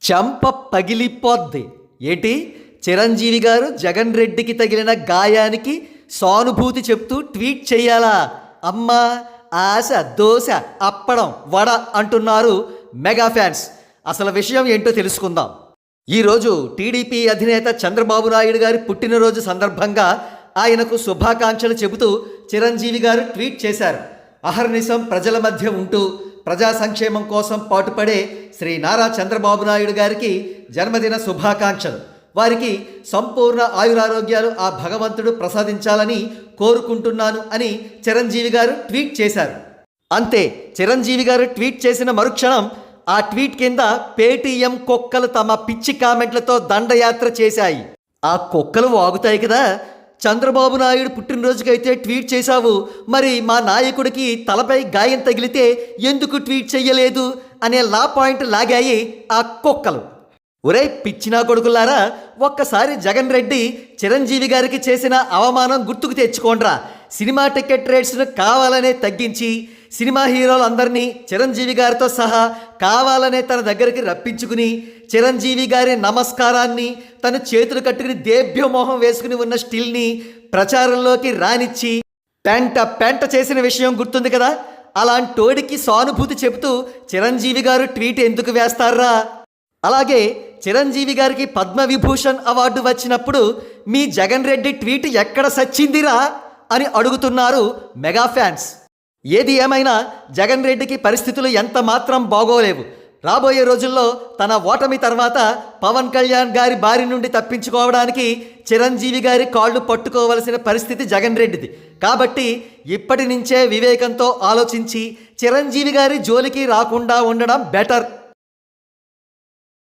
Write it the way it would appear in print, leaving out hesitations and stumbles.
చంప పగిలిపోద్ది. ఏంటి, చిరంజీవి గారు జగన్ రెడ్డికి తగిలిన గాయానికి సానుభూతి చెప్తూ ట్వీట్ చేయాలా? అమ్మా, ఆశ, దోశ, అప్పడం, వడ అంటున్నారు మెగా ఫ్యాన్స్. అసలు విషయం ఏంటో తెలుసుకుందాం. ఈరోజు టీడీపీ అధినేత చంద్రబాబు నాయుడు గారి పుట్టినరోజు సందర్భంగా ఆయనకు శుభాకాంక్షలు చెబుతూ చిరంజీవి గారు ట్వీట్ చేశారు. అహర్నిశం ప్రజల మధ్య ఉంటూ ప్రజా సంక్షేమం కోసం పాటుపడే శ్రీ నారా చంద్రబాబు నాయుడు గారికి జన్మదిన శుభాకాంక్షలు. వారికి సంపూర్ణ ఆయురారోగ్యాలు ఆ భగవంతుడు ప్రసాదించాలని కోరుకుంటున్నాను అని చిరంజీవి గారు ట్వీట్ చేశారు. అంతే, చిరంజీవి గారు ట్వీట్ చేసిన మరుక్షణం ఆ ట్వీట్ కింద పేటీఎం కుక్కలు తమ పిచ్చి కామెంట్లతో దండయాత్ర చేశాయి. ఆ కుక్కలు వాగుతాయి కదా, చంద్రబాబు నాయుడు పుట్టినరోజుకైతే ట్వీట్ చేశావు, మరి మా నాయకుడికి తలపై గాయం తగిలితే ఎందుకు ట్వీట్ చెయ్యలేదు అనే లా పాయింట్ లాగాయి ఆ కుక్కలు. ఒరే పిచ్చినా కొడుకులారా, ఒక్కసారి జగన్ రెడ్డి చిరంజీవి గారికి చేసిన అవమానం గుర్తుకు తెచ్చుకోండ్రా. సినిమా టికెట్ రేట్స్ను కావాలనే తగ్గించి సినిమా హీరోలందరినీ చిరంజీవి గారితో సహా కావాలనే తన దగ్గరికి రప్పించుకుని చిరంజీవి గారి నమస్కారాన్ని తను చేతులు కట్టుకుని దేభ్యమోహం వేసుకుని ఉన్న స్టిల్ని ప్రచారంలోకి రానిచ్చి పెంట చేసిన విషయం గుర్తుంది కదా. అలాంటోడికి సానుభూతి చెబుతూ చిరంజీవి గారు ట్వీట్ ఎందుకు వేస్తారా? అలాగే చిరంజీవి గారికి పద్మవిభూషణ్ అవార్డు వచ్చినప్పుడు మీ జగన్ రెడ్డి ట్వీట్ ఎక్కడ సచ్చిందిరా అని అడుగుతున్నారు మెగా ఫ్యాన్స్. ఏది ఏమైనా జగన్ రెడ్డికి పరిస్థితులు ఎంత మాత్రం బాగోలేవు. రాబోయే రోజుల్లో తన ఓటమి తర్వాత పవన్ కళ్యాణ్ గారి బారి నుండి తప్పించుకోవడానికి చిరంజీవి గారి కాళ్ళు పట్టుకోవలసిన పరిస్థితి జగన్ రెడ్డిది. కాబట్టి ఇప్పటి నుంచే వివేకంతో ఆలోచించి చిరంజీవి గారి జోలికి రాకుండా ఉండడం బెటర్.